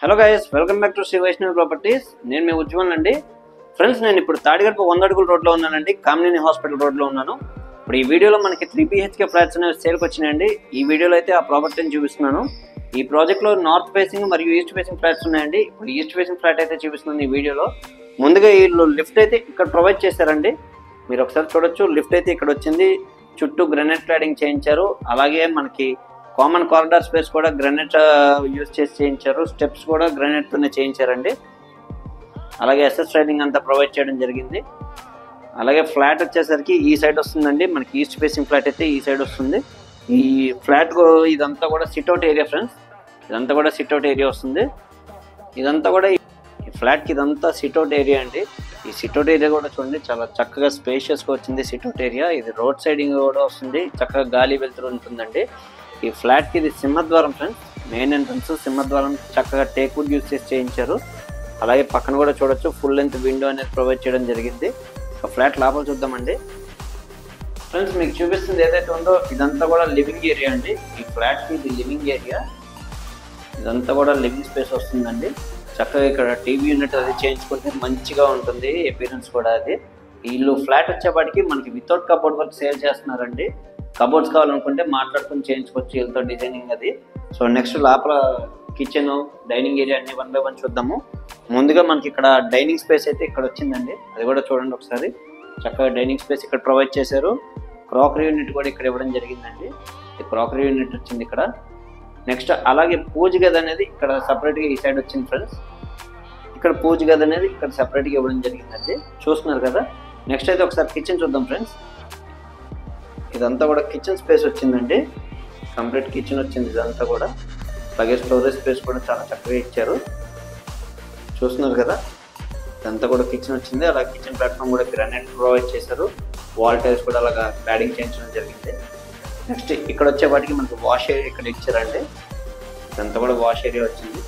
Hello guys, welcome back to Shri Vaishnavi properties. నేను మీ ఉజ్వల్ అండి. ఫ్రెండ్స్, నేను ఇప్పుడు తాడిగడప 100 అడుగుల రోడ్లో ఉన్నానండి. కామినేని హాస్పిటల్ రోడ్లో ఉన్నాను. ఇప్పుడు ఈ వీడియోలో మనకి 3 BHK ఫ్లాట్స్ అనేవి సేల్కి వచ్చినాయండి. ఈ వీడియోలో అయితే ఆ ప్రాపర్టీని చూపిస్తున్నాను. ఈ ప్రాజెక్ట్లో నార్త్ ఫేసింగ్ మరియు ఈస్ట్ ఫేసింగ్ ఫ్లాట్స్ ఉన్నాయండి. ఇప్పుడు ఈస్ట్ ఫేసింగ్ ఫ్లాట్ అయితే చూపిస్తున్నాను ఈ వీడియోలో. ముందుగా వీళ్ళు లిఫ్ట్ అయితే ఇక్కడ ప్రొవైడ్ చేశారండి. మీరు ఒకసారి చూడొచ్చు, లిఫ్ట్ అయితే ఇక్కడ వచ్చింది. చుట్టూ గ్రానైట్ క్లాడింగ్ చేయించారు. అలాగే మనకి కామన్ కారిడార్ స్పేస్ కూడా గ్రానైట్ యూజ్ చేసి చేయించారు. స్టెప్స్ కూడా గ్రానైట్తోనే చేయించారండి. అలాగే ఎస్ఎస్ రైలింగ్ అంతా ప్రొవైడ్ చేయడం జరిగింది. అలాగే ఫ్లాట్ వచ్చేసరికి ఈ సైడ్ వస్తుందండి. మనకి ఈస్ట్ ఫేసింగ్ ఫ్లాట్ అయితే ఈ సైడ్ వస్తుంది. ఈ ఫ్లాట్ ఇదంతా కూడా సిట్అవుట్ ఏరియా ఫ్రెండ్స్. ఇదంతా కూడా సిట్అవుట్ ఏరియా వస్తుంది. ఇదంతా కూడా ఈ ఫ్లాట్కి ఇదంతా సిట్అవుట్ ఏరియా అండి. ఈ సిట్అవుట్ ఏరియా కూడా చూడండి, చాలా చక్కగా స్పేషియస్గా వచ్చింది సిట్అవుట్ ఏరియా. ఇది రోడ్ సైడింగ్ కూడా వస్తుంది, చక్కగా గాలి వెళ్తూ ఉంటుందండి. ఈ ఫ్లాట్కి ఇది సింహద్వారం ఫ్రెండ్స్. మెయిన్ ఎంట్రన్స్ సింహద్వారం చక్కగా టేక్ వుడ్ యూజ్ చేసి చేయించారు. అలాగే పక్కన కూడా చూడొచ్చు, ఫుల్ లెంత్ విండో అనేది ప్రొవైడ్ చేయడం జరిగింది. ఒక ఫ్లాట్ లోపల చూద్దామండి. ఫ్రెండ్స్, మీకు చూపిస్తుంది ఏదైతే ఉందో ఇదంతా కూడా లివింగ్ ఏరియా అండి. ఈ ఫ్లాట్కి ఇది లివింగ్ ఏరియా. ఇదంతా కూడా లివింగ్ స్పేస్ వస్తుందండి. చక్కగా ఇక్కడ టీవీ యూనిట్ అది చేయించుకుంటే మంచిగా ఉంటుంది అపీరెన్స్ కూడా. అది వీళ్ళు ఫ్లాట్ వచ్చేపాటికి మనకి వితౌట్ కబోర్డ్ వర్క్ సేల్ చేస్తున్నారండి. కబోర్డ్స్ కావాలనుకుంటే మాట్లాడుకుని చేయించుకోవచ్చు వీళ్ళతో డిజైనింగ్ అది. సో నెక్స్ట్ లోపల కిచెన్, డైనింగ్ ఏరియా అన్ని 1 by 1 చూద్దాము. ముందుగా మనకి ఇక్కడ డైనింగ్ స్పేస్ అయితే ఇక్కడ వచ్చిందండి. అది కూడా చూడండి ఒకసారి. చక్కగా డైనింగ్ స్పేస్ ఇక్కడ ప్రొవైడ్ చేశారు. క్రాకరీ యూనిట్ కూడా ఇక్కడ ఇవ్వడం జరిగిందండి. క్రాకరీ యూనిట్ వచ్చింది ఇక్కడ. నెక్స్ట్ అలాగే పూజ గది అనేది ఇక్కడ సపరేట్గా ఈ సైడ్ వచ్చింది ఫ్రెండ్స్. ఇక్కడ పూజ గది అనేది ఇక్కడ సపరేట్గా ఇవ్వడం జరిగిందండి. చూస్తున్నారు కదా. నెక్స్ట్ అయితే ఒకసారి కిచెన్ చూద్దాం ఫ్రెండ్స్. ఇదంతా కూడా కిచెన్ స్పేస్ వచ్చిందండి. కంప్లీట్ కిచెన్ వచ్చింది ఇదంతా కూడా. అలాగే స్టోరేజ్ స్పేస్ కూడా చాలా చక్కగా ఇచ్చారు. చూస్తున్నారు కదా, ఇదంతా కూడా కిచెన్ వచ్చింది. అలాగే కిచెన్ ప్లాట్ఫామ్ కూడా గ్రానైట్ ప్రొవైడ్ చేశారు. వాల్ టైల్స్ కూడా అలాగా క్లాడింగ్ చేయించడం జరిగింది. నెక్స్ట్ ఇక్కడ వచ్చే వాటికి మనకు వాష్ ఏరియా ఇక్కడ ఇచ్చారండి. ఇదంతా కూడా వాష్ ఏరియా వచ్చింది.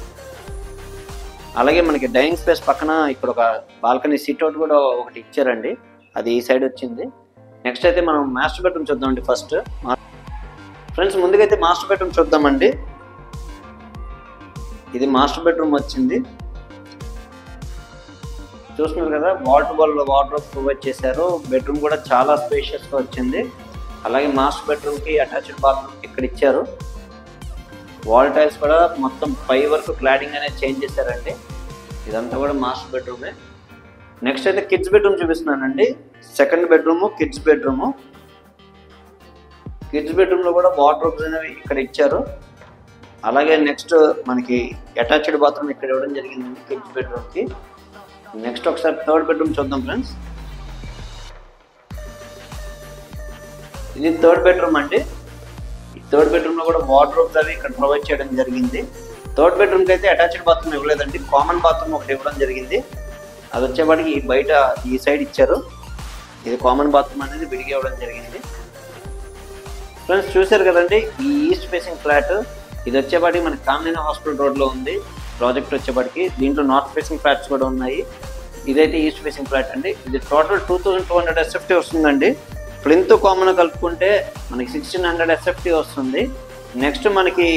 అలాగే మనకి డైనింగ్ స్పేస్ పక్కన ఇక్కడ ఒక బాల్కనీ సిట్అవుట్ కూడా ఒకటి ఇచ్చారండి. అది ఈ సైడ్ వచ్చింది. నెక్స్ట్ అయితే మనం మాస్టర్ బెడ్రూమ్ చూద్దామండి. ఫస్ట్ ఫ్రెండ్స్, ముందుగా అయితే మాస్టర్ బెడ్రూమ్ చూద్దామండి. ఇది మాస్టర్ బెడ్రూమ్ వచ్చింది. చూస్తున్నారు కదా, wall to wall wardrobe provide చేశారు. బెడ్రూమ్ కూడా చాలా స్పేషియస్గా వచ్చింది. అలాగే మాస్టర్ బెడ్రూమ్కి అటాచ్డ్ బాత్రూమ్ ఇక్కడ ఇచ్చారు. వాల్ టైల్స్ కూడా మొత్తం పై వరకు క్లాడింగ్ అనేది చేంజ్ చేశారండి. ఇదంతా కూడా మాస్టర్ బెడ్రూమే. నెక్స్ట్ అయితే కిడ్స్ బెడ్రూమ్ చూపిస్తున్నానండి. Second bedroom kids bedroom. Kids బెడ్రూమ్లో కూడా వార్డ్రోబ్స్ అనేవి ఇక్కడ ఇచ్చారు. అలాగే నెక్స్ట్ మనకి అటాచ్డ్ బాత్రూమ్ ఇక్కడ ఇవ్వడం జరిగిందండి కిడ్స్ బెడ్రూమ్కి. నెక్స్ట్ ఒకసారి థర్డ్ బెడ్రూమ్ చూద్దాం ఫ్రెండ్స్. ఇది థర్డ్ బెడ్రూమ్ అండి. ఈ థర్డ్ బెడ్రూమ్లో కూడా వార్డ్రోబ్స్ అవి ఇక్కడ ప్రొవైడ్ చేయడం జరిగింది. థర్డ్ బెడ్రూమ్కి అయితే అటాచ్డ్ బాత్రూమ్ ఇవ్వలేదండి, కామన్ బాత్రూమ్ ఒకటి ఇవ్వడం జరిగింది. అది వచ్చేవాడికి బయట ఈ సైడ్ ఇచ్చారు. ఇది కామన్ బాత్రూమ్ అనేది విడిగా ఇవ్వడం జరిగింది. ఫ్రెండ్స్, చూశారు కదండి ఈ ఈస్ట్ ఫేసింగ్ ఫ్లాట్. ఇది వచ్చేపాటికి మనకి కామినేని హాస్పిటల్ రోడ్లో ఉంది ప్రాజెక్ట్ వచ్చేపాటికి. దీంట్లో నార్త్ ఫేసింగ్ ఫ్లాట్స్ కూడా ఉన్నాయి. ఇదైతే ఈస్ట్ ఫేసింగ్ ఫ్లాట్ అండి. ఇది టోటల్ 2200 SFT వస్తుందండి. ప్లింత్ కామన్ కలుపుకుంటే మనకి 1600 SFT వస్తుంది. నెక్స్ట్ మనకి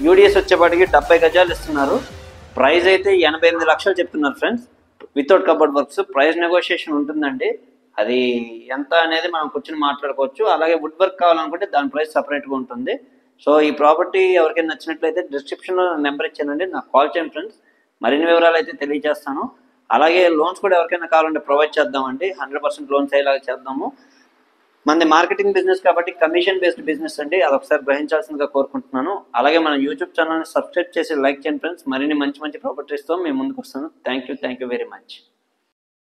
యూడిఎస్ వచ్చేపాటికి 70 గజాలు ఇస్తున్నారు. ప్రైస్ అయితే 88 లక్షలు చెప్తున్నారు friends, without cupboard works. Price negotiation ఉంటుందండి. అది ఎంత అనేది మనం కూర్చొని మాట్లాడుకోవచ్చు. అలాగే వుడ్ వర్క్ కావాలనుకుంటే దాని ప్రైస్ సపరేట్గా ఉంటుంది. సో ఈ ప్రాపర్టీ ఎవరికైనా నచ్చినట్లయితే డిస్క్రిప్షన్లో నెంబర్ ఇచ్చానండి, నాకు కాల్ చేయండి ఫ్రెండ్స్. మరిన్ని వివరాలు అయితే తెలియజేస్తాను. అలాగే లోన్స్ కూడా ఎవరికైనా కావాలంటే ప్రొవైడ్ చేద్దామండి. 100% లోన్స్ అయ్యేలాగా చేద్దాము. మనది మార్కెటింగ్ బిజినెస్ కాబట్టి కమిషన్ బేస్డ్ బిజినెస్ అండి. అది ఒకసారి గ్రహించాల్సిందిగా కోరుకుంటున్నాను. అలాగే మన యూట్యూబ్ ఛానల్ని సబ్స్క్రైబ్ చేసి లైక్ చేయండి ఫ్రెండ్స్. మరిన్ని మంచి మంచి ప్రాపర్టీస్తో మేము ముందుకు వస్తాను. Thank you very much.